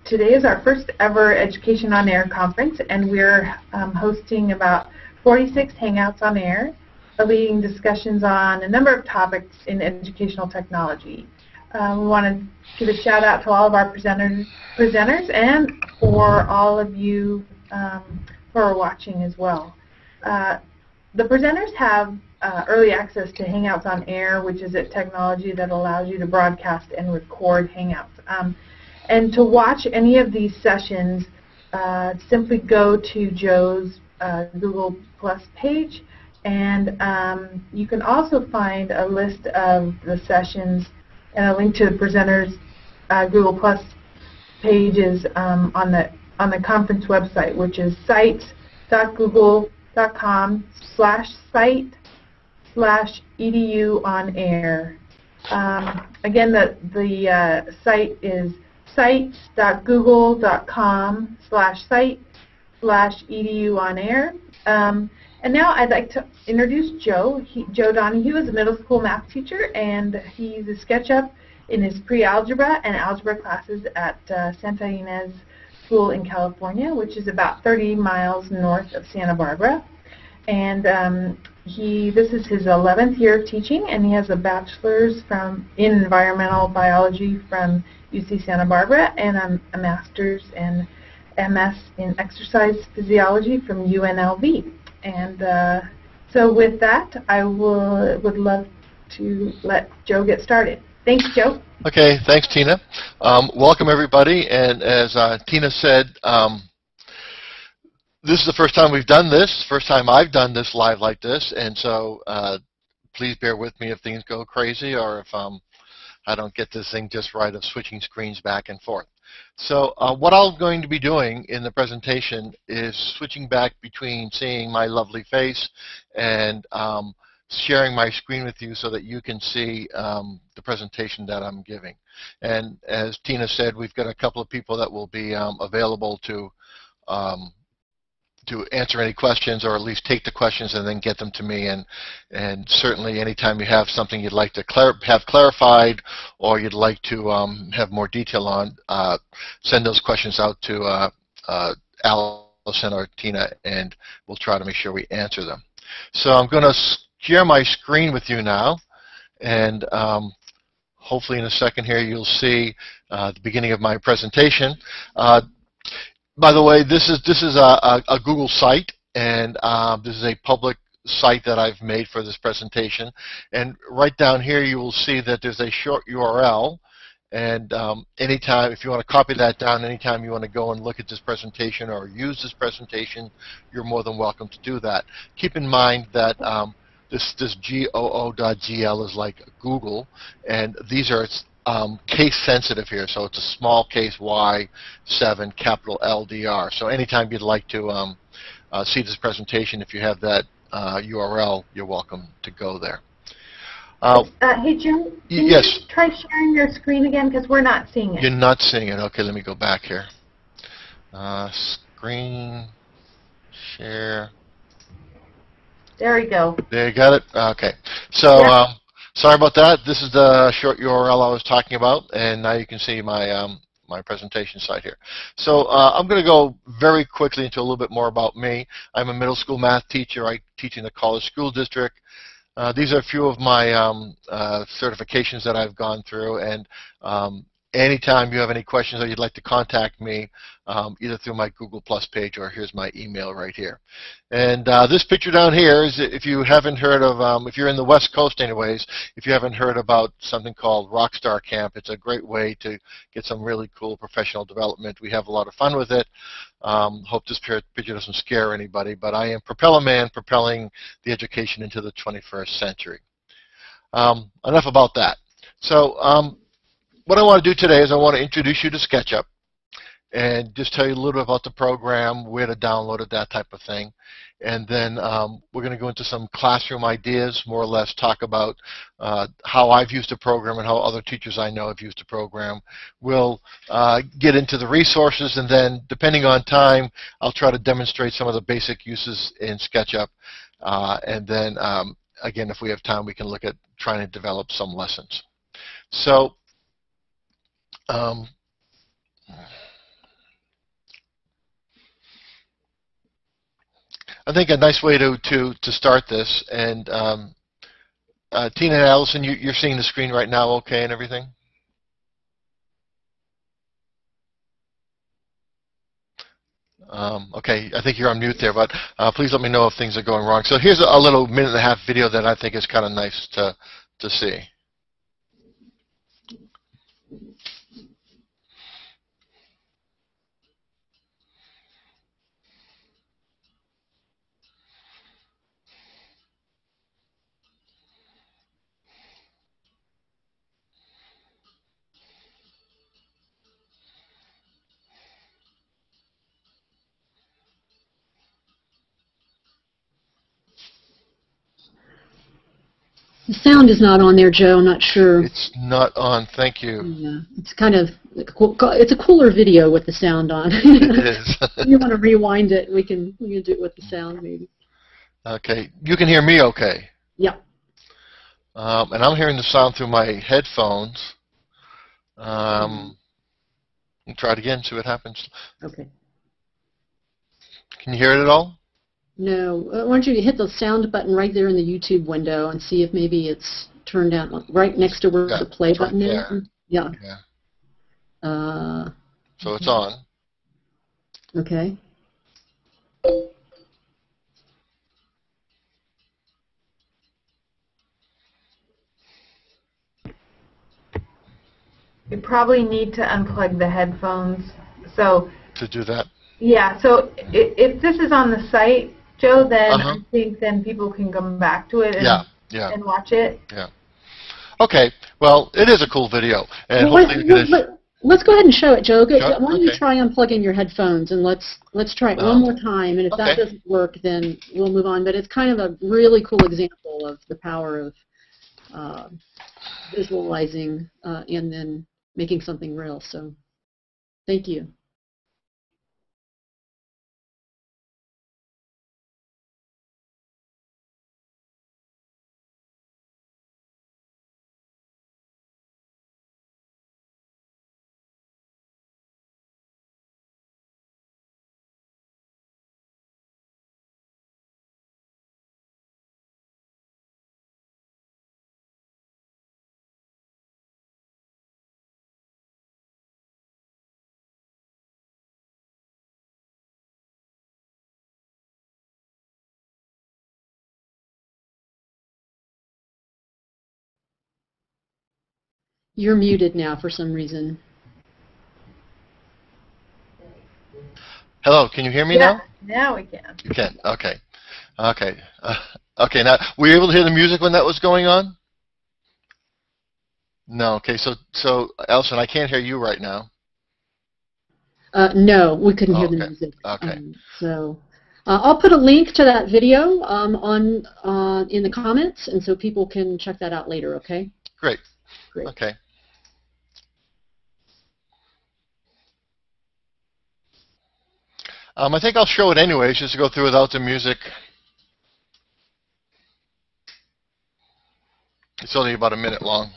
Today is our first ever Education on Air conference, and we're hosting about 46 Hangouts on Air, leading discussions on a number of topics in educational technology. We want to give a shout out to all of our presenters and for all of you who are watching as well. The presenters have early access to Hangouts on Air, which is a technology that allows you to broadcast and record Hangouts. And to watch any of these sessions, simply go to Joe's Google Plus page, and you can also find a list of the sessions and a link to the presenters' Google Plus pages on the conference website, which is sites.google.com/site/EduOnAir. Again, the site is sites.google.com/site/EduOnAir. And now I'd like to introduce Joe. Joe Donahue is a middle school math teacher, and he uses SketchUp in his pre-algebra and algebra classes at Santa Ynez School in California, which is about 30 miles north of Santa Barbara. And this is his 11th year of teaching, and he has a bachelor's in environmental biology from UC Santa Barbara and a master's and MS in exercise physiology from UNLV. And so with that, I would love to let Joe get started. Thanks, Joe. Okay, thanks, Tina. Welcome, everybody. And as Tina said, this is the first time we've done this, first time I've done this live like this, and so please bear with me if things go crazy or if I don't get this thing just right of switching screens back and forth. So what I'm going to be doing in the presentation is switching back between seeing my lovely face and sharing my screen with you so that you can see the presentation that I'm giving. And as Tina said, we've got a couple of people that will be available to answer any questions, or at least take the questions and then get them to me. And certainly anytime you have something you'd like to have clarified, or you'd like to have more detail on, send those questions out to Allison or Tina, and we'll try to make sure we answer them. So I'm going to share my screen with you now, and hopefully in a second here you'll see the beginning of my presentation. By the way, this is a Google site, and this is a public site that I've made for this presentation. And right down here, you will see that there's a short URL. And anytime, if you want to copy that down, anytime you want to go and look at this presentation or use this presentation, you're more than welcome to do that. Keep in mind that this goo.gl is like Google, and these are case sensitive here, so it's a small case Y7 capital LDR. So anytime you'd like to see this presentation, if you have that URL, you're welcome to go there. Hey, Joe, can you try sharing your screen again, because we're not seeing it. You're not seeing it. Okay, let me go back here. Screen share. There we go. There you got it? Okay. So sorry about that. This is the short URL I was talking about, and now you can see my my presentation site here. So I'm going to go very quickly into a little bit more about me. I'm a middle school math teacher. I teach in the college school district. These are a few of my certifications that I've gone through, and anytime you have any questions or you'd like to contact me, either through my Google Plus page, or here's my email right here. And this picture down here is, if you haven't heard of, if you're in the West Coast anyways, if you haven't heard about something called Rockstar Camp, it's a great way to get some really cool professional development. We have a lot of fun with it. Hope this picture doesn't scare anybody, but I am Propeller Man, propelling the education into the 21st century. Enough about that. So what I want to do today is I want to introduce you to SketchUp and just tell you a little bit about the program, where to download it, that type of thing. And then we're going to go into some classroom ideas, more or less talk about how I've used the program and how other teachers I know have used the program. We'll get into the resources, and then depending on time, I'll try to demonstrate some of the basic uses in SketchUp. And then, again, if we have time, we can look at trying to develop some lessons. So I think a nice way to start this, and Tina and Allison, you're seeing the screen right now, okay, and everything? Okay, I think you're on mute there, but please let me know if things are going wrong. So here's a little minute-and-a-half video that I think is kind of nice to see. The sound is not on there, Joe. I'm not sure. It's not on. Thank you. Yeah, it's kind of it's a cooler video with the sound on. It is. If you want to rewind it, we can do it with the sound maybe. Okay, you can hear me okay? Yeah. And I'm hearing the sound through my headphones. I'll try it again, see what happens. Okay. Can you hear it at all? No. Why don't you hit the sound button right there in the YouTube window and see if maybe it's turned down right next to where the play button is? Yeah. So it's on. Okay. You probably need to unplug the headphones. So to do that? Yeah, so if this is on the site, Joe, then I think then people can come back to it and watch it. Yeah. Okay. Well, it is a cool video, and hopefully let's go ahead and show it, Joe. Sure? Why don't you try unplugging your headphones, and let's try it one more time, and if that doesn't work, then we'll move on. But it's kind of a really cool example of the power of visualizing and then making something real. So thank you. You're muted now for some reason. Hello, can you hear me now? Now we can. You can. Okay. Okay. Okay. Now, were you able to hear the music when that was going on? No. Okay. So, Allison, I can't hear you right now. No, we couldn't hear the music. Okay. So, I'll put a link to that video in the comments, and so people can check that out later. Okay. Great. Great. Okay. I think I'll show it anyways, just to go through without the music. It's only about a minute long.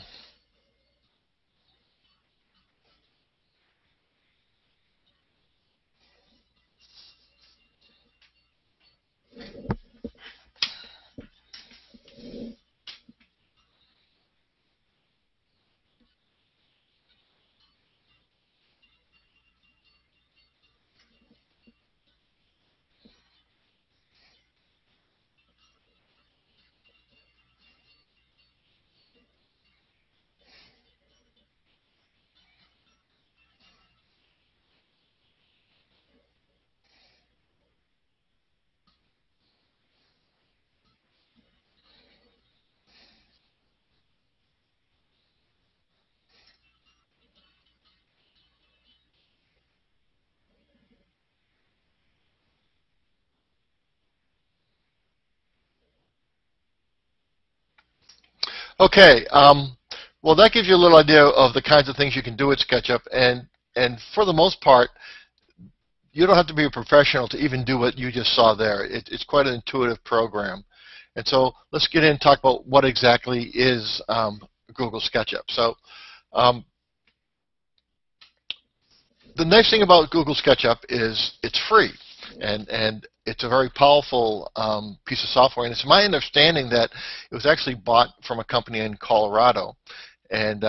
Okay, well, that gives you a little idea of the kinds of things you can do with SketchUp, and for the most part, you don't have to be a professional to even do what you just saw there. It's quite an intuitive program. And so let's get in and talk about what exactly is Google SketchUp. So the nice thing about Google SketchUp is it's free, and it's a very powerful piece of software, and it's my understanding that it was actually bought from a company in Colorado, and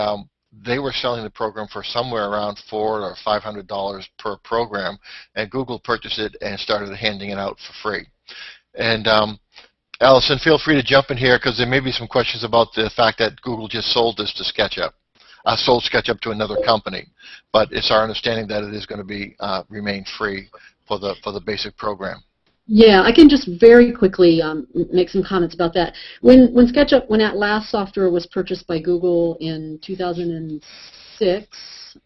they were selling the program for somewhere around $400 or $500 per program, and Google purchased it and started handing it out for free. And Allison, feel free to jump in here because there may be some questions about the fact that Google just sold this to SketchUp, sold SketchUp to another company. But it's our understanding that it is going to be remain free for the basic program. Yeah, I can just very quickly make some comments about that. When Atlas software was purchased by Google in 2006,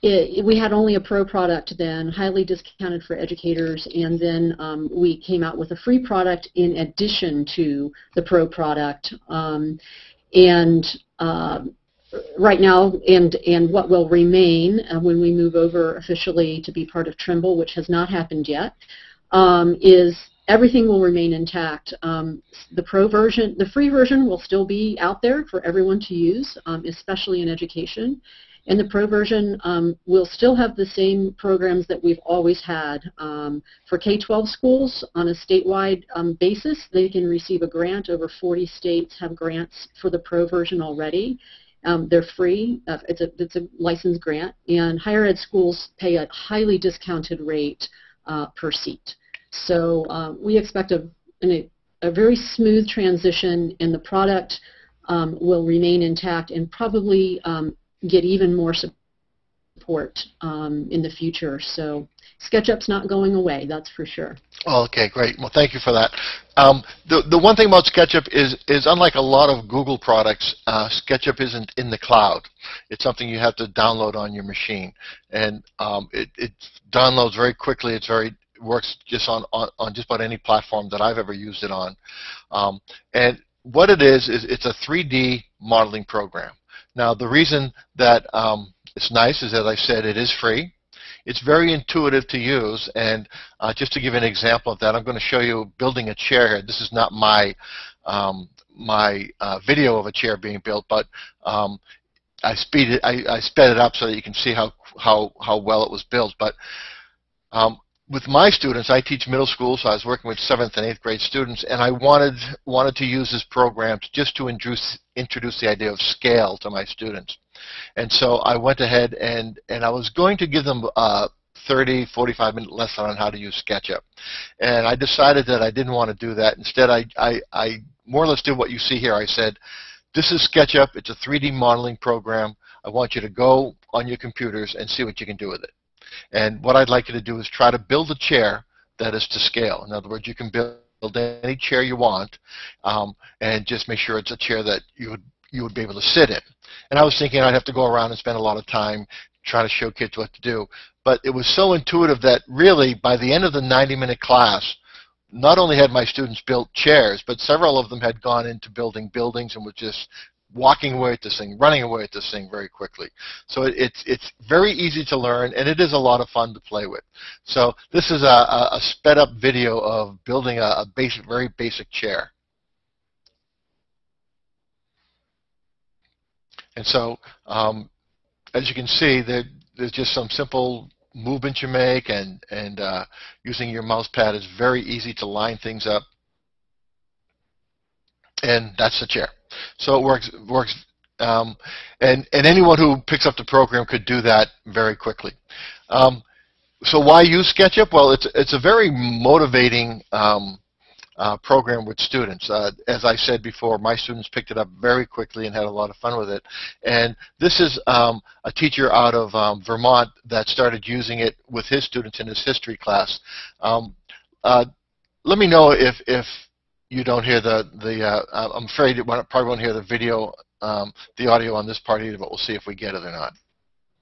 we had only a pro product then, highly discounted for educators, and then we came out with a free product in addition to the pro product. Right now, and what will remain when we move over officially to be part of Trimble, which has not happened yet, is everything will remain intact. The pro version, the free version will still be out there for everyone to use, especially in education. And the pro version will still have the same programs that we've always had. For K-12 schools on a statewide basis, they can receive a grant. Over 40 states have grants for the pro version already. They're free. It's a licensed grant. And higher ed schools pay a highly discounted rate per seat. So we expect a very smooth transition, and the product will remain intact and probably get even more support in the future. So SketchUp's not going away, that's for sure. Oh, okay, great. Well, thank you for that. The one thing about SketchUp is unlike a lot of Google products, SketchUp isn't in the cloud. It's something you have to download on your machine, and it downloads very quickly. It works just on just about any platform that I've ever used it on. And what it is it's a 3D modeling program. Now, the reason that it's nice is, as I said, it is free. It's very intuitive to use, and just to give an example of that, I'm going to show you building a chair here. This is not my video of a chair being built, but I sped it up so that you can see how well it was built. But with my students, I teach middle school, so I was working with 7th and 8th grade students, and I wanted to use this program just to introduce the idea of scale to my students. And so I went ahead and I was going to give them a 30, 45-minute lesson on how to use SketchUp. And I decided that I didn't want to do that. Instead, I more or less did what you see here. I said, this is SketchUp. It's a 3D modeling program. I want you to go on your computers and see what you can do with it. And what I'd like you to do is try to build a chair that is to scale. In other words, you can build any chair you want, and just make sure it's a chair that you would be able to sit in. And I was thinking I'd have to go around and spend a lot of time trying to show kids what to do. But it was so intuitive that really, by the end of the 90-minute class, not only had my students built chairs, but several of them had gone into building buildings and were just walking away at this thing, running away at this thing very quickly. So it's very easy to learn, and it is a lot of fun to play with. So this is a sped-up video of building a very basic chair. And so, as you can see, there's just some simple movements you make, and using your mouse pad is very easy to line things up. And that's the chair. So it works, and anyone who picks up the program could do that very quickly. So why use SketchUp? Well, it's a very motivating program with students. As I said before, my students picked it up very quickly and had a lot of fun with it. And this is a teacher out of Vermont that started using it with his students in his history class. Let me know if you don't hear I'm afraid you probably won't hear the video, the audio on this part either, but we'll see if we get it or not.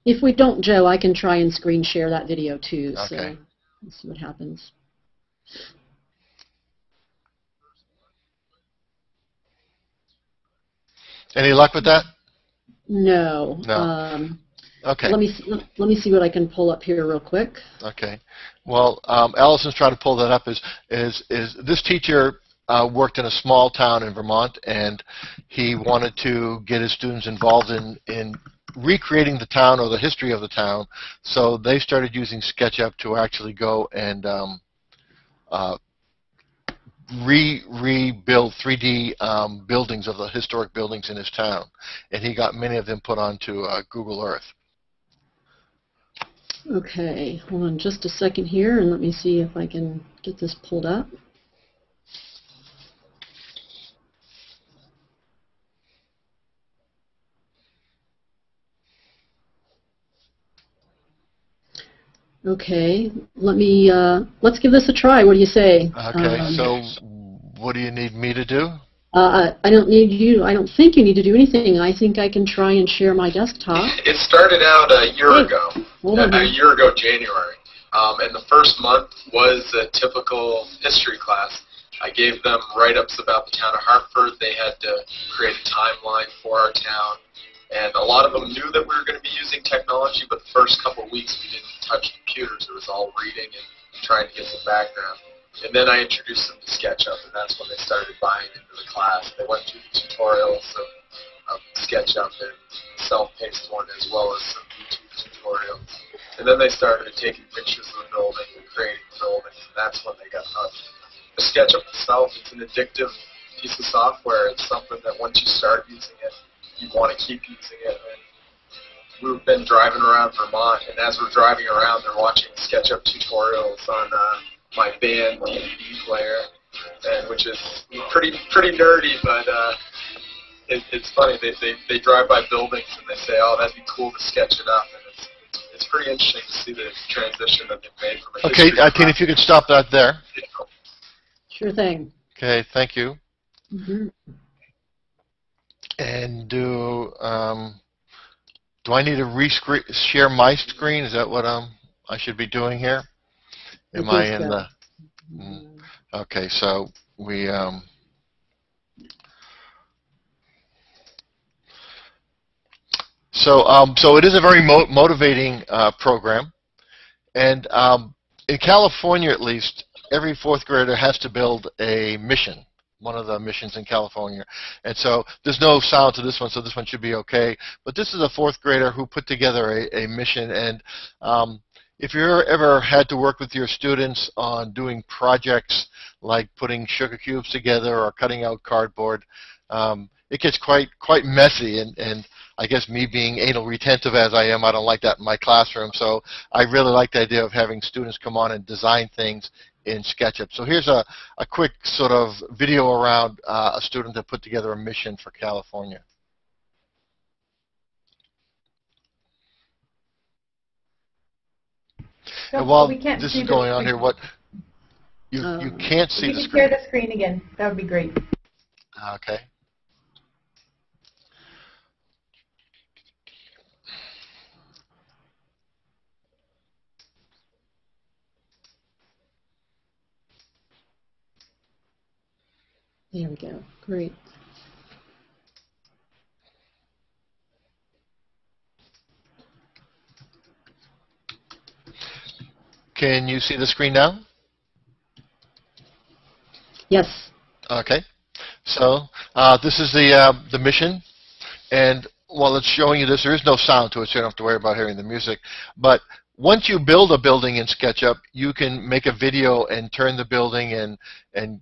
If we don't, Joe, I can try and screen share that video too. Okay. So let's see what happens. Any luck with that? No. No. Okay. Let me see what I can pull up here real quick. Okay. Well, Allison's trying to pull that up. Is this teacher worked in a small town in Vermont, and he wanted to get his students involved in recreating the town or the history of the town. So they started using SketchUp to actually go and rebuild 3D buildings of the historic buildings in his town, and he got many of them put onto Google Earth. Okay, hold on just a second here, and let me see if I can get this pulled up. Okay, let's give this a try. What do you say? Okay, so what do you need me to do? I don't need you. I don't think you need to do anything. I think I can try and share my desktop. It started out a year ago. Hold on. A year ago, January. And the first month was a typical history class. I gave them write-ups about the town of Hartford. They had to create a timeline for our town. And a lot of them knew that we were going to be using technology, but the first couple of weeks we didn't touch computers. It was all reading and trying to get some background. And then I introduced them to SketchUp, and that's when they started buying into the class. They went through the tutorials of SketchUp and self-paced one, as well as some YouTube tutorials. And then they started taking pictures of the building and creating buildings, and that's when they got hooked. The SketchUp itself is an addictive piece of software. It's something that once you start using it, you want to keep using it. And we've been driving around Vermont, and as we're driving around, they're watching SketchUp tutorials on my band DVD player, and which is pretty nerdy, but it's funny. They drive by buildings and they say, "Oh, that'd be cool to sketch it up," and it's pretty interesting to see the transition that they've made from a Okay, Tina, if you could stop that there. Sure thing. Okay, thank you. Mm-hmm. And do I need to share my screen? Is that what I should be doing here? Am I in the? Okay, so we so it is a very motivating program, and in California at least, every fourth grader has to build a mission. One of the missions in California. And so there's no sound to this one, so this one should be okay. But this is a fourth grader who put together a mission. And if you ever had to work with your students on doing projects like putting sugar cubes together or cutting out cardboard, it gets quite messy. And I guess me being anal retentive as I am, I don't like that in my classroom. So I really like the idea of having students come on and design things in SketchUp. So here's a quick sort of video around a student that put together a mission for California. So and while we can't this see is going the on here, what you can't see the screen. screen. Share the screen again. That would be great. Okay. There we go. Great. Can you see the screen now? Yes. Okay. So this is the mission, and while it's showing you this, there is no sound to it, so you don't have to worry about hearing the music. But once you build a building in SketchUp, you can make a video and turn the building and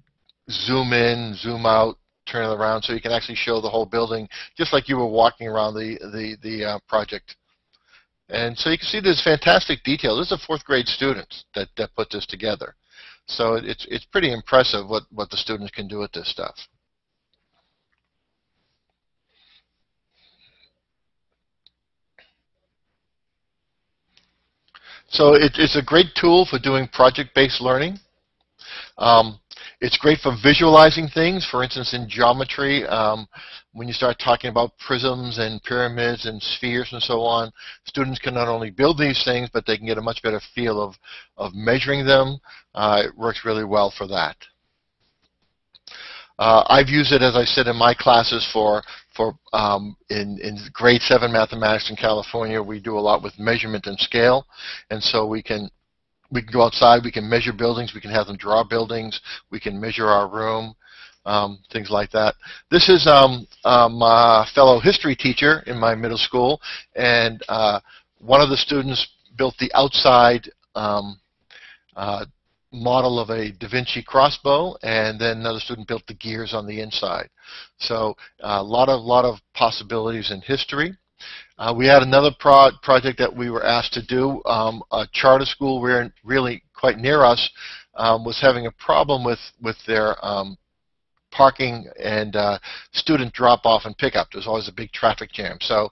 zoom in, zoom out, turn it around, so you can actually show the whole building just like you were walking around the project. And so you can see there's fantastic detail. This is a fourth grade student that put this together. So it's pretty impressive what the students can do with this stuff. So it's a great tool for doing project-based learning. It's great for visualizing things. For instance, in geometry, when you start talking about prisms and pyramids and spheres and so on, students can not only build these things, but they can get a much better feel of measuring them. It works really well for that. I've used it, as I said, in my classes in grade 7 mathematics in California. We do a lot with measurement and scale, and so we can go outside, we can measure buildings, we can have them draw buildings, we can measure our room. things like that. This is my fellow history teacher in my middle school, and one of the students built the outside model of a Da Vinci crossbow, and then another student built the gears on the inside. So a lot of possibilities in history. We had another project that we were asked to do. A charter school really quite near us was having a problem with their parking and student drop-off and pickup. There's always a big traffic jam. So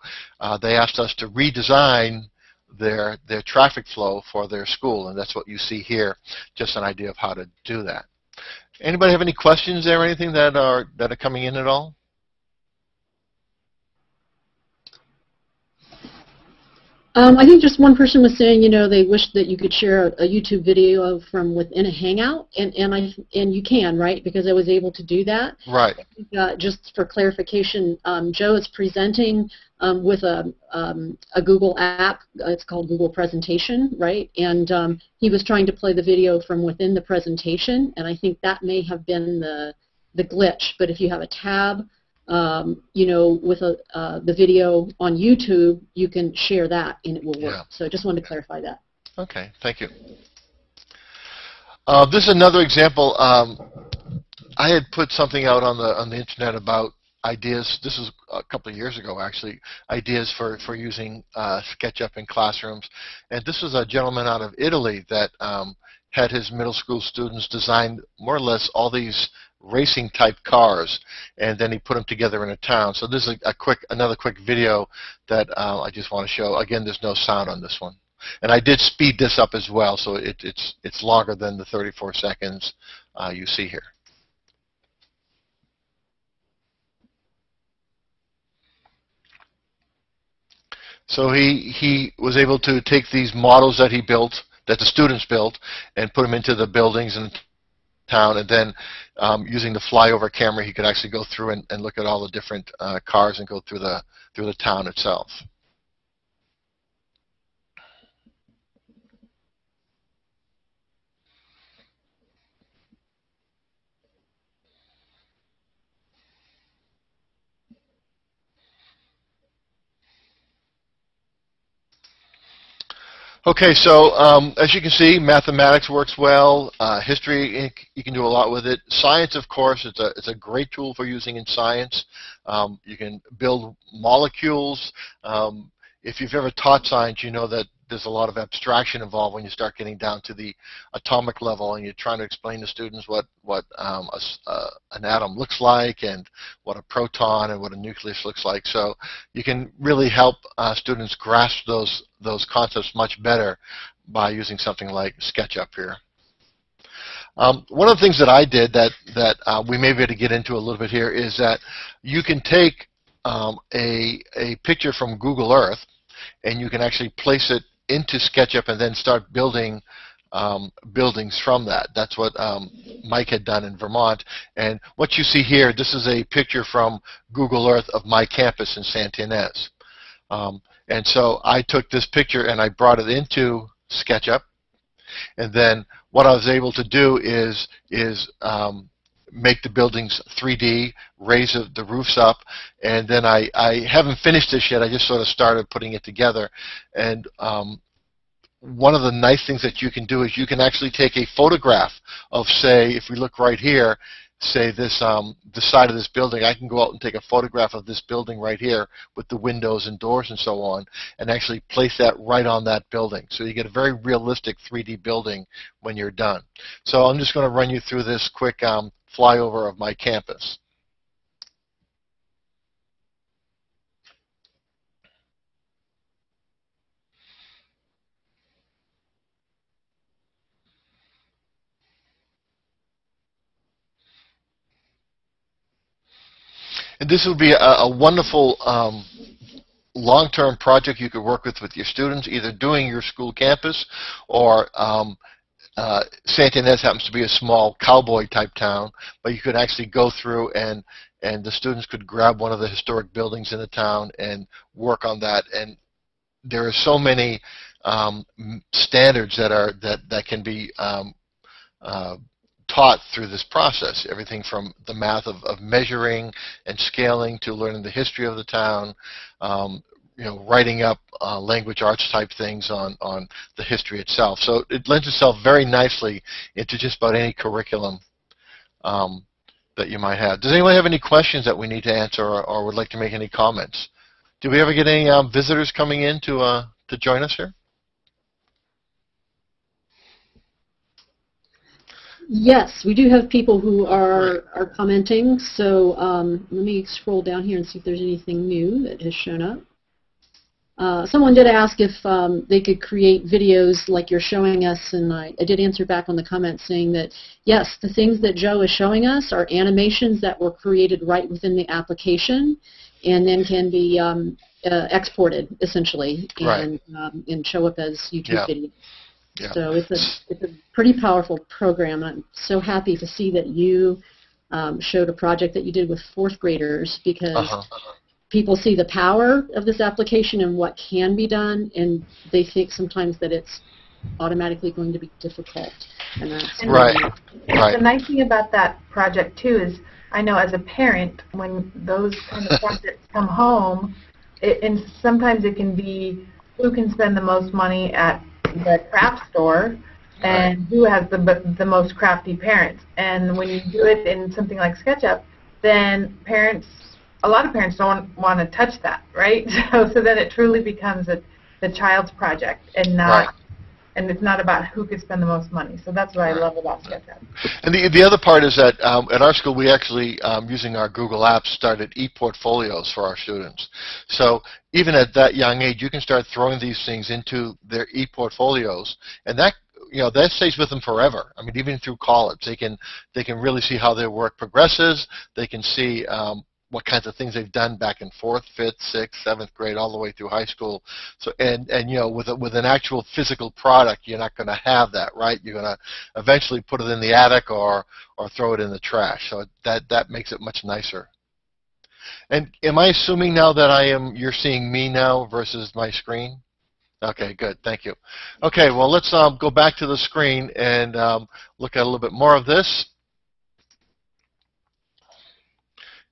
they asked us to redesign their traffic flow for their school, and that's what you see here, just an idea of how to do that. Anybody have any questions there or anything that are coming in at all? I think just one person was saying, they wish that you could share a YouTube video from within a Hangout, and you can, right? Because I was able to do that. Right. Just for clarification, Joe is presenting with a Google app. It's called Google Presentation, right? And he was trying to play the video from within the presentation, and I think that may have been the glitch. But if you have a tab, with the video on YouTube, you can share that and it will work. Yeah. So I just wanted to clarify that. Okay, thank you. This is another example. I had put something out on the internet about ideas. This is a couple of years ago, actually. Ideas for using SketchUp in classrooms, and this was a gentleman out of Italy that had his middle school students design more or less all these racing type cars, and then he put them together in a town. So this is another quick video that I just want to show. Again, there's no sound on this one, and I did speed this up as well, so it's longer than the 34 seconds you see here. So he was able to take these models that he built, that the students built, and put them into the buildings and town, and then using the flyover camera, he could actually go through and look at all the different cars and go through the town itself. Okay, so as you can see, mathematics works well. History, you can do a lot with it. Science, of course, it's a great tool for using in science. You can build molecules. If you've ever taught science, you know that there's a lot of abstraction involved when you start getting down to the atomic level and you're trying to explain to students what an atom looks like and what a proton and what a nucleus looks like. So you can really help students grasp those concepts much better by using something like SketchUp here. One of the things that I did that we may be able to get into a little bit here is that you can take a picture from Google Earth and you can actually place it into SketchUp and then start building buildings from that. That's what Mike had done in Vermont. And what you see here, this is a picture from Google Earth of my campus in Santa Ynez. And so I took this picture and I brought it into SketchUp. And then what I was able to do is make the buildings 3D, raise the roofs up, and then I haven't finished this yet. I just sort of started putting it together. And one of the nice things that you can do is you can actually take a photograph of, say, if we look right here, say this the side of this building. I can go out and take a photograph of this building right here with the windows and doors and so on, and actually place that right on that building. So you get a very realistic 3D building when you're done. So I'm just going to run you through this quick flyover of my campus. And this would be a wonderful long-term project you could work with your students, either doing your school campus or Santa Ynez happens to be a small cowboy-type town, but you could actually go through and the students could grab one of the historic buildings in the town and work on that. And there are so many taught through this process. Everything from the math of measuring and scaling to learning the history of the town, writing up language arts type things on the history itself. So it lends itself very nicely into just about any curriculum that you might have. Does anyone have any questions that we need to answer or would like to make any comments? Do we ever get any visitors coming in to join us here? Yes, we do have people who are commenting. So let me scroll down here and see if there's anything new that has shown up. Someone did ask if they could create videos like you're showing us, and I did answer back on the comments saying that, yes, the things that Joe is showing us are animations that were created right within the application and then can be exported, essentially, and show up as YouTube videos. Yeah. So it's a pretty powerful program. I'm so happy to see that you showed a project that you did with fourth graders, because people see the power of this application and what can be done, and they think sometimes that it's automatically going to be difficult. And that's The nice thing about that project too is, I know as a parent, when those kind of projects come home, and sometimes it can be who can spend the most money at the craft store and who has the most crafty parents. And when you do it in something like SketchUp, then a lot of parents don't want to touch that, right? So then it truly becomes the child's project and not, and it's not about who could spend the most money. So that's what I love about SketchUp. And the other part is that at our school, we actually, using our Google Apps, started e-portfolios for our students. So even at that young age, you can start throwing these things into their e-portfolios, and that stays with them forever. I mean, even through college, they can really see how their work progresses. They can see what kinds of things they've done back in 4th, 5th, 6th, 7th grade, all the way through high school. So, and with an actual physical product, you're not going to have that, right? You're going to eventually put it in the attic or throw it in the trash. So that makes it much nicer. And am I assuming now that you're seeing me now versus my screen? Okay, good. Thank you. Okay, well, let's go back to the screen and look at a little bit more of this.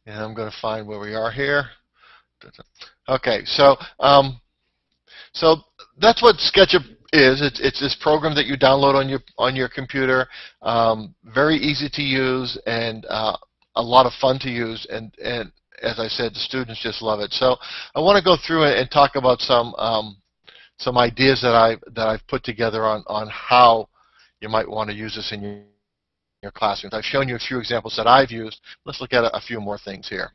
And I'm going to find where we are here. Okay, so that's what SketchUp is. It's this program that you download on your computer. Very easy to use and a lot of fun to use. And as I said, the students just love it. So I want to go through and talk about some ideas that I've put together on how you might want to use this in your classrooms. I've shown you a few examples that I've used. Let's look at a few more things here.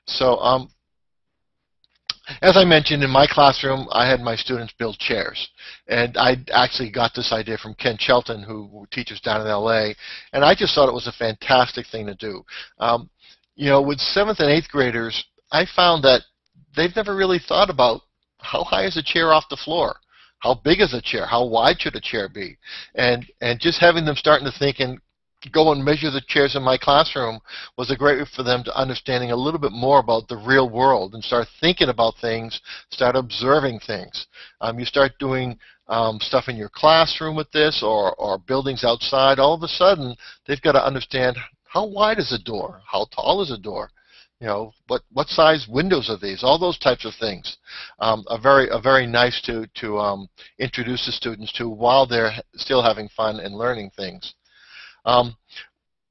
So as I mentioned, in my classroom, I had my students build chairs. And I actually got this idea from Ken Shelton, who teaches down in LA, and I just thought it was a fantastic thing to do. With 7th and 8th graders, I found that they've never really thought about how high is a chair off the floor? How big is a chair? How wide should a chair be? And just having them starting to think and go and measure the chairs in my classroom was a great way for them to understanding a little bit more about the real world and start thinking about things, start observing things. You start doing stuff in your classroom with this or buildings outside. All of a sudden, they've got to understand how wide is a door? How tall is a door? What size windows are these? All those types of things are very nice to introduce the students to while they're still having fun and learning things.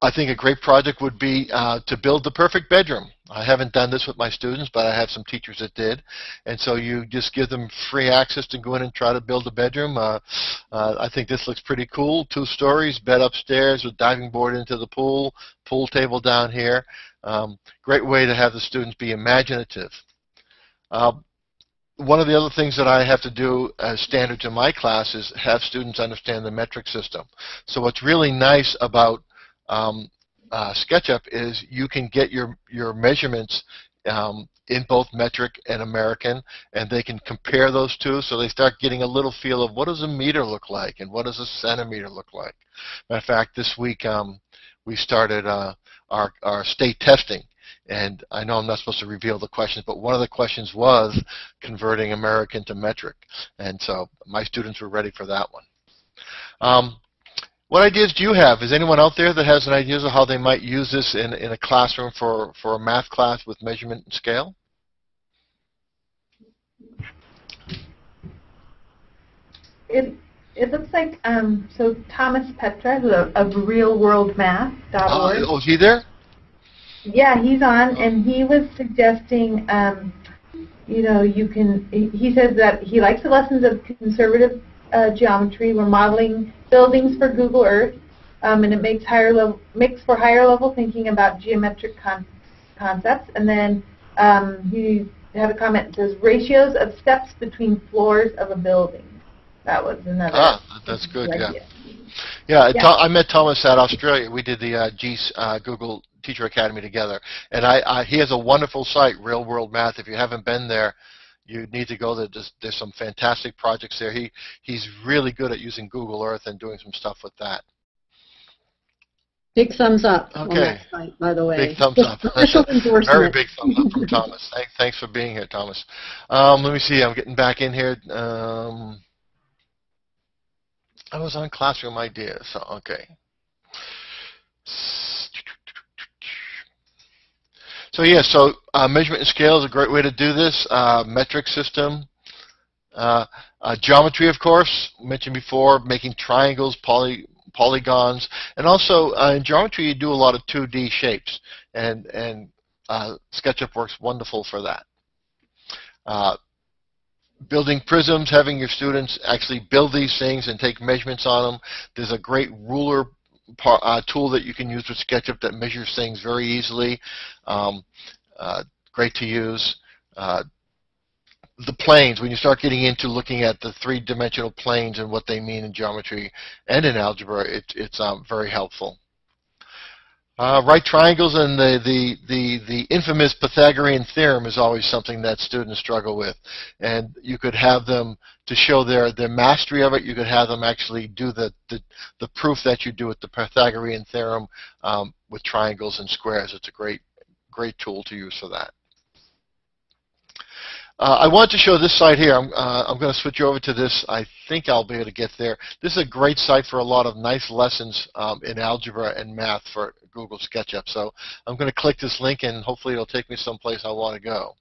I think a great project would be to build the perfect bedroom. I haven't done this with my students, but I have some teachers that did. And so you just give them free access to go in and try to build a bedroom. I think this looks pretty cool. 2 stories, bed upstairs with diving board into the pool table down here. Great way to have the students be imaginative. One of the other things that I have to do as standards in my class is have students understand the metric system. So what's really nice about SketchUp is you can get your measurements in both metric and American, and they can compare those two, so they start getting a little feel of what does a meter look like and what does a centimeter look like. Matter of fact, this week we started our state testing. And I know I'm not supposed to reveal the questions, but one of the questions was converting American to metric. And so my students were ready for that one. What ideas do you have? Is anyone out there that has an idea of how they might use this in a classroom for a math class with measurement and scale? It looks like, so Thomas Petra, who of realworldmath.org. Oh, is he there? Yeah, he's on, and he was suggesting, you know, he says that he likes the lessons of conservative geometry. We're modeling buildings for Google Earth, and it makes for higher level thinking about geometric concepts. And then he had a comment that says ratios of steps between floors of a building. That was another. Ah, that's good. Idea. Yeah. I met Thomas at Australia. We did the Google Teacher Academy together, and he has a wonderful site, Real World Math. If you haven't been there, you need to go there. There's some fantastic projects there. He's really good at using Google Earth and doing some stuff with that. Big thumbs up on that site, by the way. Big thumbs up. Official endorsement. Very big thumbs up from Thomas. Thanks for being here, Thomas. Let me see. I'm getting back in here. I was on classroom ideas, so okay. So yeah, measurement and scale is a great way to do this. Metric system. Geometry, of course, mentioned before, making triangles, polygons, and also in geometry you do a lot of 2D shapes, and SketchUp works wonderful for that. Building prisms, having your students actually build these things and take measurements on them. There's a great ruler tool that you can use with SketchUp that measures things very easily. Great to use. The planes, when you start getting into looking at the three-dimensional planes and what they mean in geometry and in algebra, it's very helpful. Right triangles and the infamous Pythagorean theorem is always something that students struggle with, and you could have them, to show their mastery of it, you could have them actually do the proof that you do with the Pythagorean theorem with triangles and squares. It's a great tool to use for that. I want to show this site here. I'm going to switch over to this. I think I'll be able to get there. This is a great site for a lot of nice lessons in algebra and math for Google SketchUp. So I'm going to click this link, and hopefully it'll take me someplace I want to go.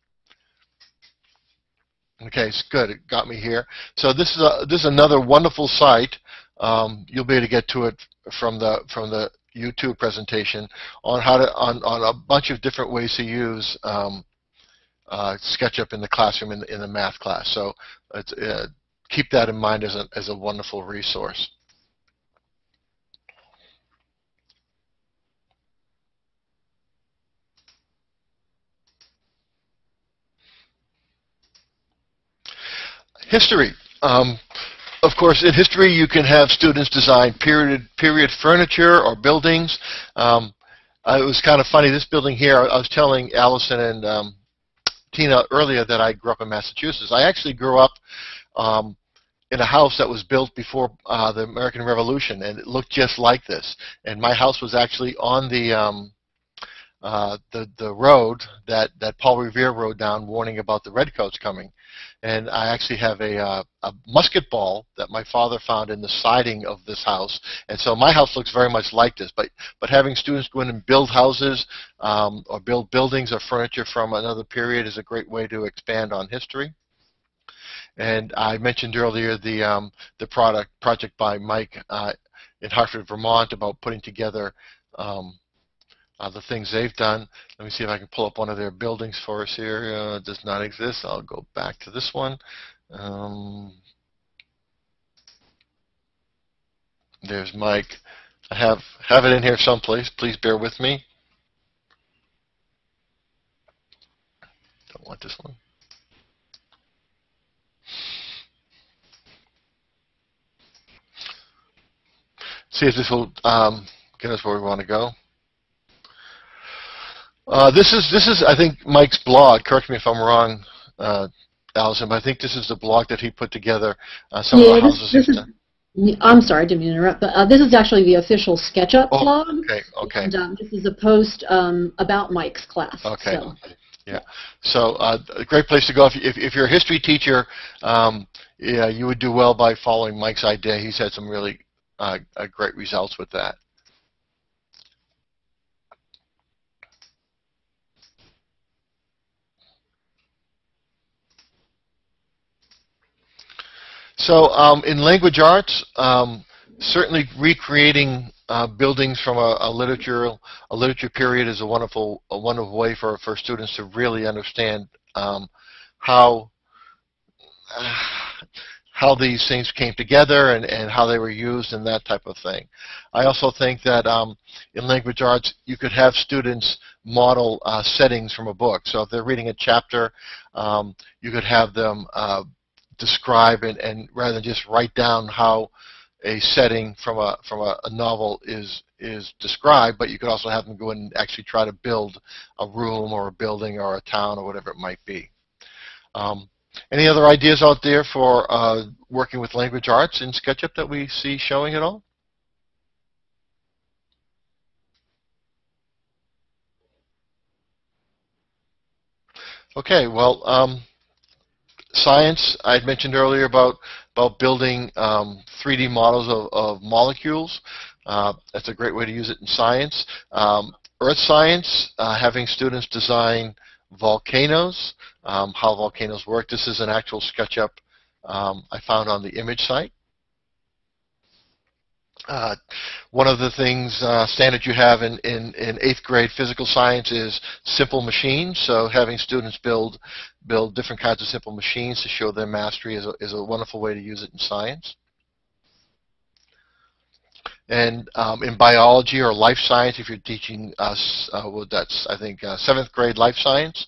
Okay, it's good. It got me here. So this is another wonderful site. You'll be able to get to it from the YouTube presentation on how to on a bunch of different ways to use SketchUp in the classroom in the math class. So keep that in mind as a wonderful resource. History. Of course, in history, you can have students design period furniture or buildings. It was kind of funny. This building here, I was telling Allison and Tina earlier that I grew up in Massachusetts. I actually grew up in a house that was built before the American Revolution, and it looked just like this. And my house was actually on the road that Paul Revere rode down, warning about the redcoats coming. And I actually have a musket ball that my father found in the siding of this house. And so my house looks very much like this. But having students go in and build houses or build buildings or furniture from another period is a great way to expand on history. And I mentioned earlier the project by Mike in Hartford, Vermont, about putting together the things they've done. Let me see if I can pull up one of their buildings for us here. It does not exist. I'll go back to this one. There's Mike. I have it in here someplace. Please bear with me. Don't want this one. See if this will get us where we want to go. This is I think Mike's blog. Correct me if I'm wrong, Allison, but I think this is the blog that he put together. Some of the houses. I'm sorry, I didn't mean to interrupt, but this is actually the official SketchUp blog. Okay. And this is a post about Mike's class. Okay. So. Yeah. So a great place to go if you're a history teacher. Yeah, you would do well by following Mike's idea. He's had some really great results with that. So in language arts, certainly recreating buildings from a literature period is a wonderful way for students to really understand how these things came together and how they were used and that type of thing. I also think that in language arts you could have students model settings from a book. So if they're reading a chapter, you could have them describe and rather than just write down how a setting from a novel is described, but you could also have them go in and actually try to build a room or a building or a town or whatever it might be. Any other ideas out there for working with language arts in SketchUp that we see showing at all? Okay, well, science, I had mentioned earlier about building 3D models of molecules. That's a great way to use it in science. Earth science, having students design volcanoes, how volcanoes work. This is an actual SketchUp I found on the image site. One of the things standard you have in 8th grade physical science is simple machines. So having students build different kinds of simple machines to show their mastery is a wonderful way to use it in science. And in biology or life science, if you're teaching us, well, that's I think 7th grade life science,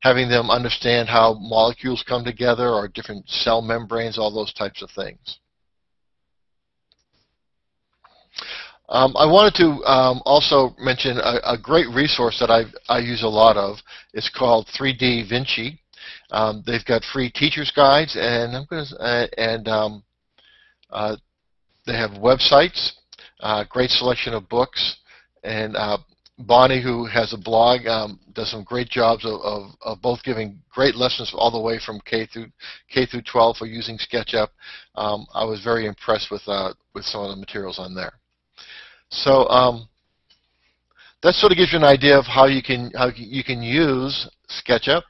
having them understand how molecules come together or different cell membranes, all those types of things. I wanted to also mention a great resource that I use a lot of. It's called 3D Vinci. They've got free teachers guides, and they have websites, great selection of books, and Bonnie, who has a blog, does some great jobs of both giving great lessons all the way from K through 12 for using SketchUp. I was very impressed with some of the materials on there. So that sort of gives you an idea of how you can use SketchUp,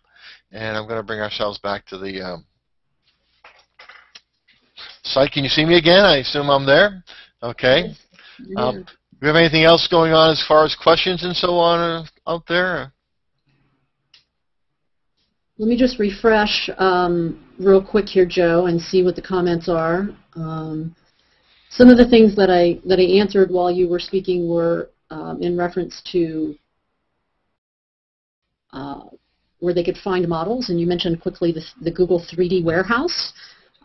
and I'm going to bring ourselves back to the site. Can you see me again? I assume I'm there. Okay. Do we have anything else going on as far as questions and so on out there? Let me just refresh real quick here, Joe, and see what the comments are. Some of the things that I answered while you were speaking were in reference to where they could find models, and you mentioned quickly the Google 3D Warehouse.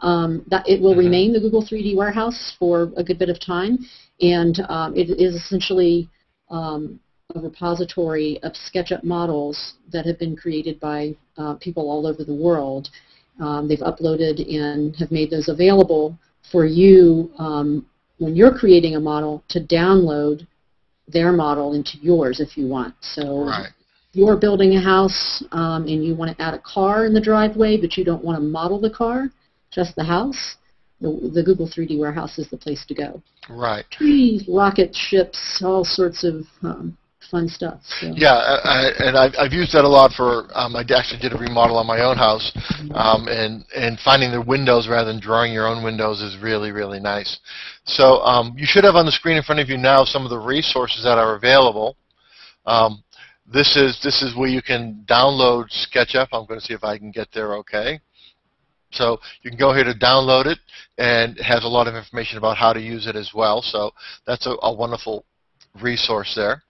That it will remain the Google 3D Warehouse for a good bit of time, and it is essentially a repository of SketchUp models that have been created by people all over the world. They've uploaded and have made those available for you when you're creating a model to download their model into yours if you want. So if you're building a house and you want to add a car in the driveway, but you don't want to model the car, just the house, the Google 3D Warehouse is the place to go. Right. Trees, rocket ships, all sorts of fun stuff. So. Yeah, and I've used that a lot for, I actually did a remodel on my own house, and finding the windows rather than drawing your own windows is really, really nice. So you should have on the screen in front of you now some of the resources that are available. This is where you can download SketchUp. I'm going to see if I can get there okay. So you can go here to download it, and it has a lot of information about how to use it as well. So that's a wonderful resource there.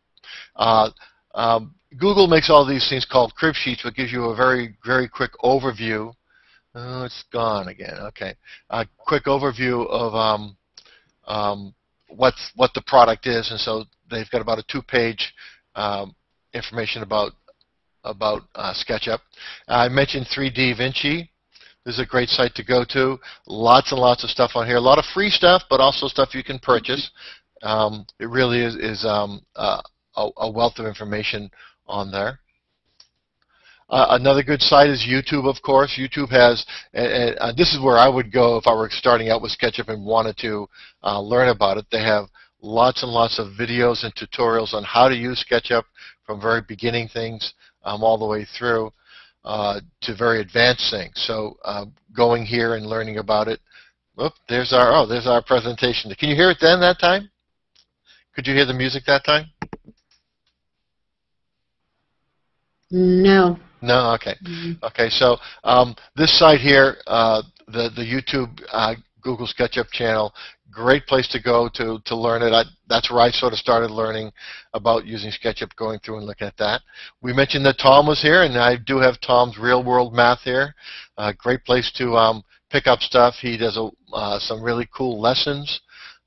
Google makes all these things called crib sheets, which gives you a very, very quick overview. Oh, it's gone again. Okay, a quick overview of what the product is, and so they've got about a 2-page information about SketchUp. I mentioned 3D Vinci. This is a great site to go to. Lots and lots of stuff on here. A lot of free stuff, but also stuff you can purchase. It really is a wealth of information on there. Another good site is YouTube, of course. YouTube has, this is where I would go if I were starting out with SketchUp and wanted to learn about it. They have lots and lots of videos and tutorials on how to use SketchUp from very beginning things all the way through to very advanced things. So going here and learning about it. There's our presentation. Can you hear it then that time? Could you hear the music that time? No. No? Okay. Okay, so this site here, the YouTube Google SketchUp channel, great place to go to learn it. That's where I sort of started learning about using SketchUp, going through and looking at that. We mentioned that Tom was here, and I do have Tom's real-world math here. Great place to pick up stuff. He does some really cool lessons.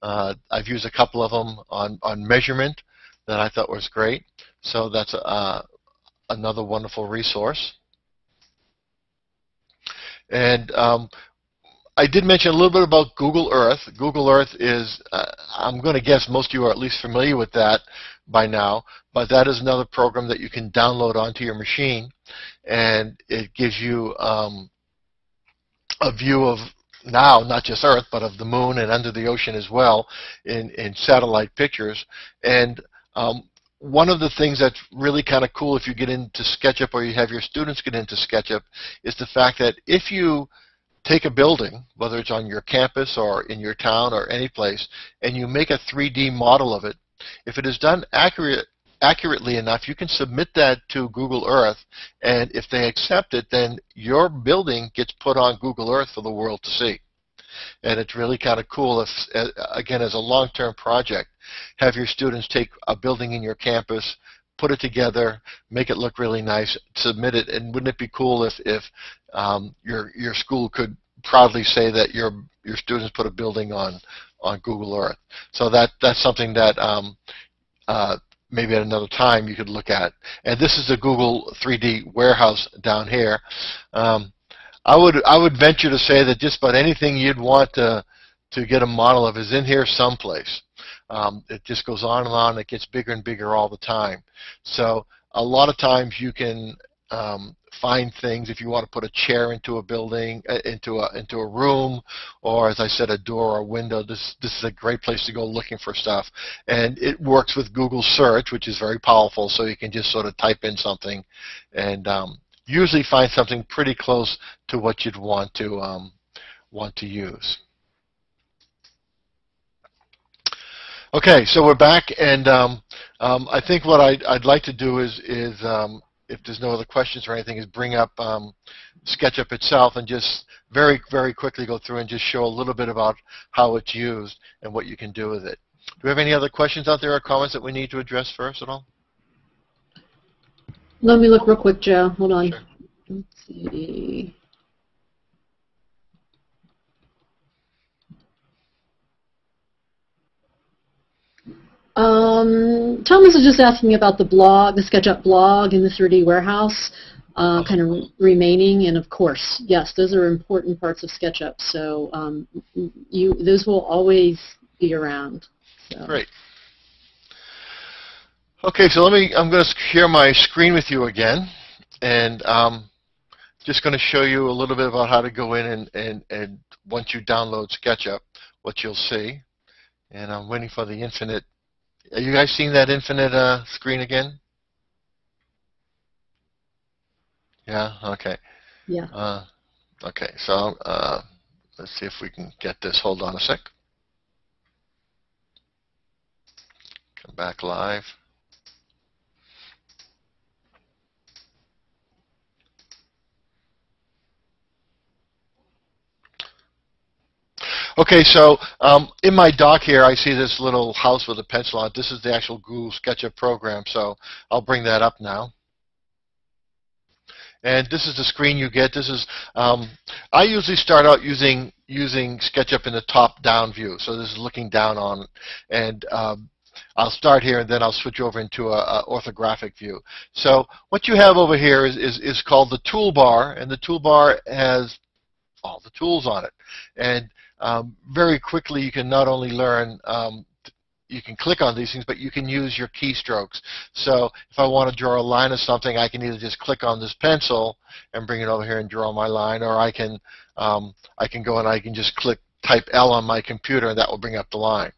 I've used a couple of them on measurement that I thought was great. So that's another wonderful resource. And I did mention a little bit about Google Earth. Google Earth is, I'm going to guess most of you are at least familiar with that by now, but that is another program that you can download onto your machine, and it gives you a view of now, not just Earth, but of the moon and under the ocean as well in satellite pictures. And one of the things that's really kind of cool if you get into SketchUp or you have your students get into SketchUp is the fact that if you take a building, whether it's on your campus or in your town or any place, and you make a 3D model of it, if it is done accurately enough, you can submit that to Google Earth, and if they accept it, then your building gets put on Google Earth for the world to see. And it's really kind of cool if, again, as a long-term project, have your students take a building in your campus, put it together, make it look really nice, submit it, and wouldn't it be cool if your school could proudly say that your students put a building on Google Earth? So that's something that maybe at another time you could look at. And this is the Google 3D warehouse down here. I would venture to say that just about anything you'd want to get a model of is in here someplace. It just goes on and on. It gets bigger and bigger all the time. So a lot of times you can find things if you want to put a chair into a building, into a room, or as I said, a door or a window. This is a great place to go looking for stuff. And it works with Google Search, which is very powerful. So you can just sort of type in something and usually find something pretty close to what you'd want to use. Okay, so we're back, and I think what I'd like to do is if there's no other questions or anything, is bring up SketchUp itself and just very, very quickly go through and just show a little bit about how it's used and what you can do with it. Do we have any other questions out there or comments that we need to address first at all? Let me look real quick, Joe. Hold on. Sure. Let's see. Thomas is just asking about the blog, the SketchUp blog and the 3D warehouse kind of remaining, and of course, yes, those are important parts of SketchUp. So those will always be around. So. Great. Okay, so I'm going to share my screen with you again, and just going to show you a little bit about how to go in and once you download SketchUp, what you'll see. And I'm waiting for the infinite. Are you guys seeing that infinite screen again? Yeah. Okay. Yeah. Okay. So let's see if we can get this. Hold on a sec. Come back live. Okay, so in my dock here, I see this little house with a pencil on it. This is the actual Google SketchUp program, so I'll bring that up now. And this is the screen you get. This is I usually start out using SketchUp in the top-down view, so this is looking down on it. And I'll start here, and then I'll switch over into a orthographic view. So what you have over here is called the toolbar, and the toolbar has all the tools on it. And very quickly, you can not only learn you can click on these things, but you can use your keystrokes. So if I want to draw a line of something, I can either just click on this pencil and bring it over here and draw my line, or I can go and I can just type L on my computer, and that will bring up the line.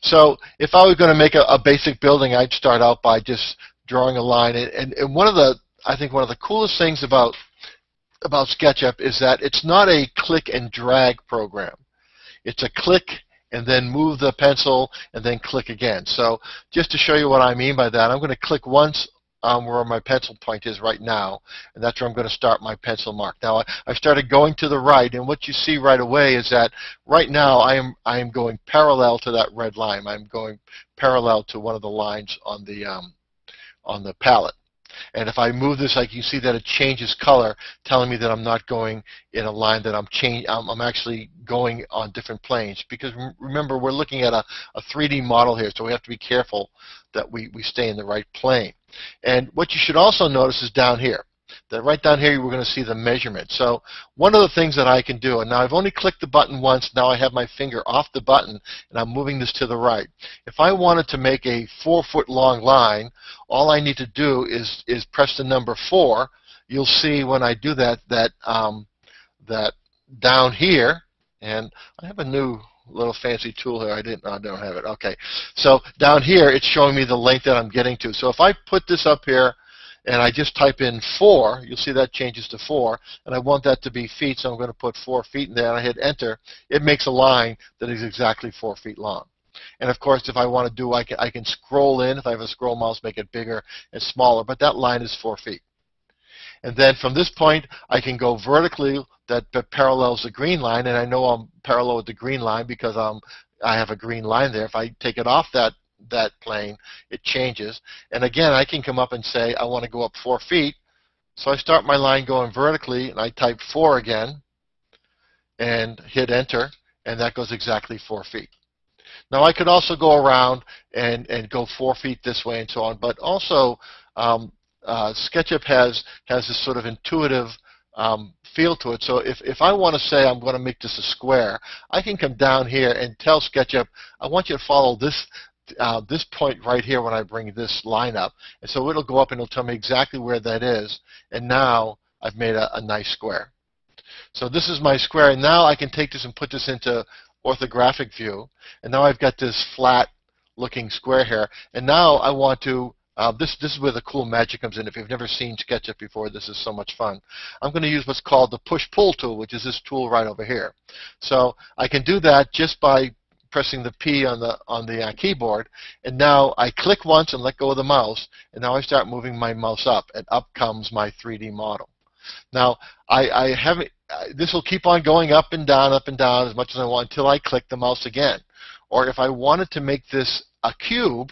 So if I was going to make a basic building, I'd start out by just drawing a line. And I think one of the coolest things about SketchUp is that it's not a click and drag program. It's a click and then move the pencil and then click again. So just to show you what I mean by that, I'm going to click once where my pencil point is right now, and that's where I'm going to start my pencil mark. Now I've started going to the right, and what you see right away is that right now I am going parallel to that red line. I'm going parallel to one of the lines on the palette. And if I move this, you see that it changes color, telling me that I'm not going in a line, that I'm actually going on different planes. Because remember, we're looking at a 3D model here, so we have to be careful that we stay in the right plane. And what you should also notice is down here, that right down here we're going to see the measurement. So one of the things that I can do, and now I've only clicked the button once, now I have my finger off the button, and I'm moving this to the right. If I wanted to make a 4-foot long line, all I need to do is press the number 4. You'll see when I do that that down here, and I have a new little fancy tool here. I don't have it. Okay. So down here, it's showing me the length that I'm getting to. So if I put this up here and I just type in 4, you'll see that changes to 4, and I want that to be feet, so I'm going to put 4 feet in there, and I hit enter. It makes a line that is exactly 4 feet long. And of course, if I want to do, I can scroll in. If I have a scroll mouse, make it bigger and smaller, but that line is 4 feet. And then from this point, I can go vertically, that parallels the green line, and I know I'm parallel with the green line because I have a green line there. If I take it off that plane, it changes. And again, I can come up and say I want to go up 4 feet. So I start my line going vertically, and I type 4 again and hit enter, and that goes exactly 4 feet. Now I could also go around and go 4 feet this way and so on, but also SketchUp has this sort of intuitive feel to it. So if I want to say I'm going to make this a square, I can come down here and tell SketchUp, I want you to follow this point right here when I bring this line up. And so it'll go up and it'll tell me exactly where that is. And now I've made a nice square. So this is my square. And now I can take this and put this into orthographic view. And now I've got this flat looking square here. And now I want to, this is where the cool magic comes in. If you've never seen SketchUp before, this is so much fun. I'm going to use what's called the push-pull tool, which is this tool right over here. So I can do that just by pressing the P on the keyboard, and now I click once and let go of the mouse, and now I start moving my mouse up, and up comes my 3D model. Now this will keep on going up and down as much as I want until I click the mouse again. Or if I wanted to make this a cube,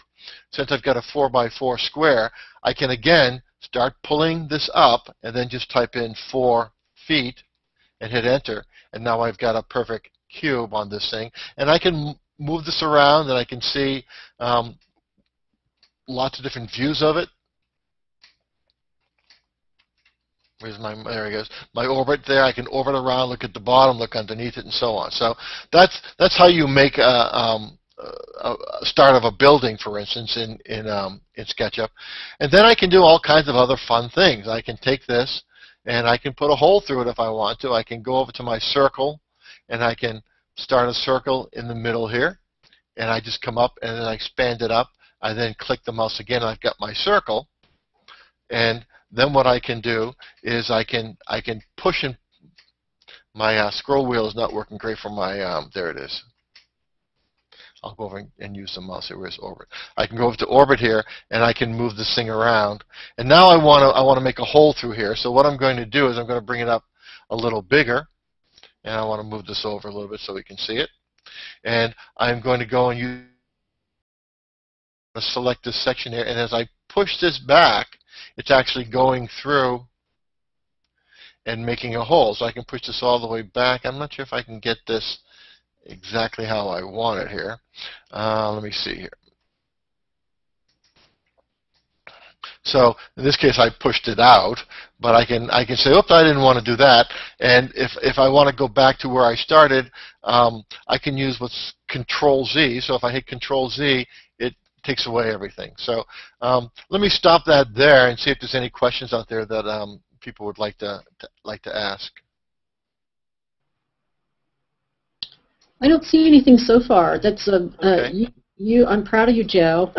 since I've got a 4x4 square, I can again start pulling this up and then just type in 4 feet and hit enter, and now I've got a perfect cube on this thing. And I can move this around, and I can see lots of different views of it. Where's there it goes. My orbit there. I can orbit around, look at the bottom, look underneath it, and so on. So that's how you make a start of a building, for instance, in SketchUp. And then I can do all kinds of other fun things. I can take this and I can put a hole through it if I want to. I can go over to my circle, and I can start a circle in the middle here, and I just come up and then I expand it up. I then click the mouse again, and I've got my circle. And then what I can do is I can push in. My scroll wheel is not working great for my there it is. I'll go over and use the mouse here. Where's orbit? I can go over to orbit here, and I can move this thing around. And now I want to make a hole through here. So what I'm going to do is I'm going to bring it up a little bigger. And I want to move this over a little bit so we can see it. And I'm going to go and select this section here. And as I push this back, it's actually going through and making a hole. So I can push this all the way back. I'm not sure if I can get this exactly how I want it here. Let me see here. So in this case, I pushed it out, but I can say, oops, I didn't want to do that. And if I want to go back to where I started, I can use what's Control Z. So if I hit Control Z, it takes away everything. So let me stop that there and see if there's any questions out there that people would like to ask. I don't see anything so far. That's okay. I'm proud of you, Joe.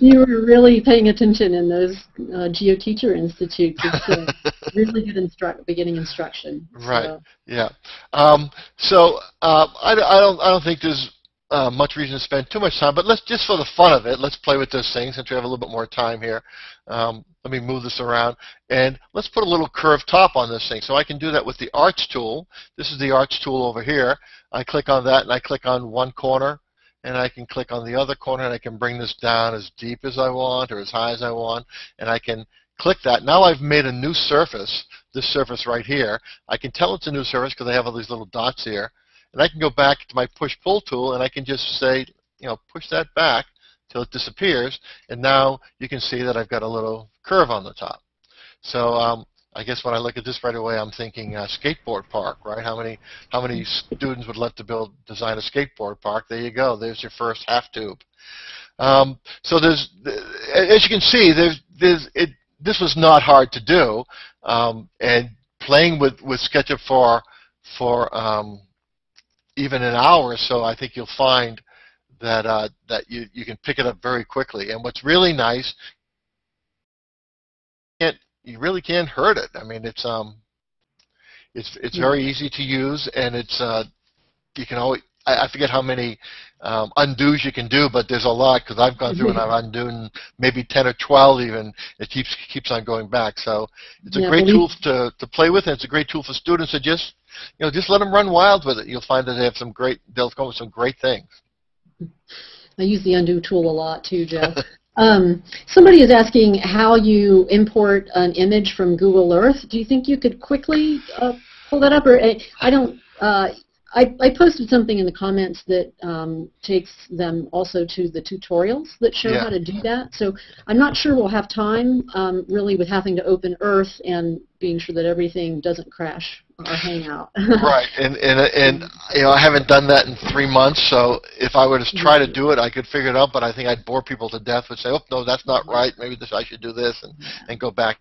You were really paying attention in those GeoTeacher Institutes. It's really good beginning instruction. Right. So. Yeah. I don't think there's much reason to spend too much time, but let's just for the fun of it, let's play with those things since we have a little bit more time here. Let me move this around, and let's put a little curved top on this thing. So I can do that with the Arch tool. This is the Arch tool over here. I click on that, and I click on one corner, and I can click on the other corner, and I can bring this down as deep as I want or as high as I want, and I can click that. Now I've made a new surface, this surface right here. I can tell it's a new surface because I have all these little dots here, and I can go back to my push-pull tool, and I can just say, push that back till it disappears, and now you can see that I've got a little curve on the top. So I guess when I look at this right away, I'm thinking skateboard park, right? How many students would love to design a skateboard park? There you go. There's your first half tube. So there's, as you can see, this was not hard to do, and playing with SketchUp for even an hour or so, I think you'll find that you can pick it up very quickly. And what's really nice, you really can't hurt it. I mean, it's very easy to use, and it's you can always, I forget how many undos you can do, but there's a lot because I've gone through and I've undone maybe 10 or 12 even. It keeps on going back. So it's a great tool to play with, and it's a great tool for students to just let them run wild with it. You'll find that they have they'll come with some great things. I use the undo tool a lot too, Joe. Somebody is asking how you import an image from Google Earth. Do you think you could quickly pull that up? Or I don't. I posted something in the comments that takes them also to the tutorials that show how to do that. So I'm not sure we'll have time really with having to open Earth and being sure that everything doesn't crash our Hangout. Right, and I haven't done that in 3 months, so if I were to try to do it, I could figure it out, but I think I'd bore people to death with say, oh, no, that's not right, maybe I should do this, and go back.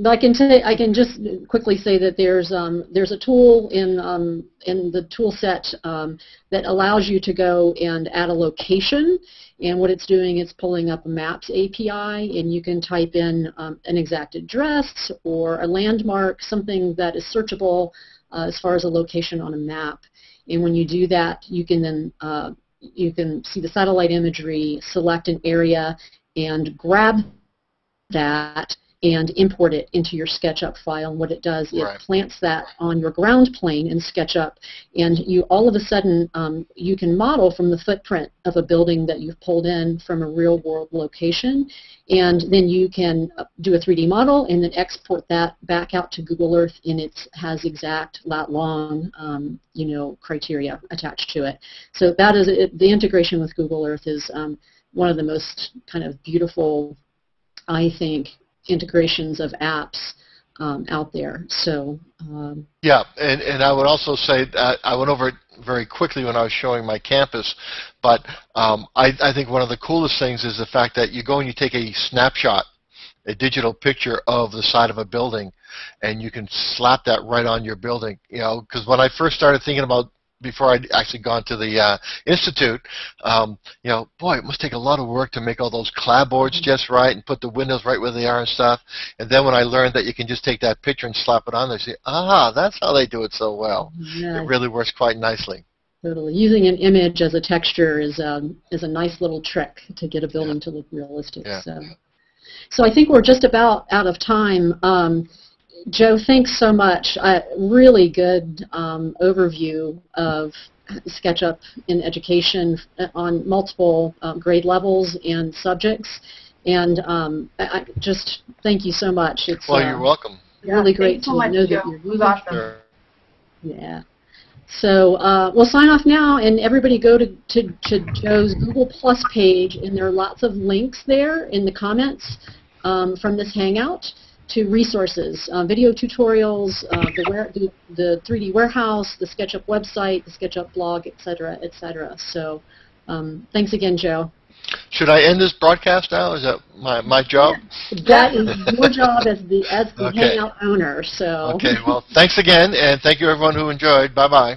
I can just quickly say that there's a tool in the tool set that allows you to go and add a location, and what it's doing is pulling up a Maps API, and you can type in an exact address or a landmark, something that is searchable as far as a location on a map. And when you do that, you can then you can see the satellite imagery, select an area, and grab that and import it into your SketchUp file. And what it does, it plants that on your ground plane in SketchUp, and you all of a sudden you can model from the footprint of a building that you've pulled in from a real-world location, and then you can do a 3D model and then export that back out to Google Earth, and it has exact lat-long criteria attached to it. So that is the integration with Google Earth is one of the most kind of beautiful, I think, integrations of apps out there. So yeah, and I would also say that I went over it very quickly when I was showing my campus, but I think one of the coolest things is the fact that you go and you take a snapshot, a digital picture of the side of a building, and you can slap that right on your building. Because when I first started thinking about, before I'd actually gone to the institute, boy, it must take a lot of work to make all those clapboards just right and put the windows right where they are and stuff. And then when I learned that you can just take that picture and slap it on there, say, that's how they do it so well. Yeah. It really works quite nicely. Totally. Using an image as a texture is a nice little trick to get a building to look realistic. Yeah. So I think we're just about out of time. Joe, thanks so much. Really good overview of SketchUp in education on multiple grade levels and subjects. And I just thank you so much. It's you're welcome. Really great to so much, know Joe. that you're it was awesome. Yeah. So we'll sign off now, and everybody go to Joe's Google Plus page, and there are lots of links there in the comments from this Hangout to resources, video tutorials, the 3D warehouse, the SketchUp website, the SketchUp blog, etc., etc. So thanks again, Joe. Should I end this broadcast now? Is that my job? That is your job as the Okay. Hangout owner. So. Okay. Well, thanks again, and thank you everyone who enjoyed. Bye bye.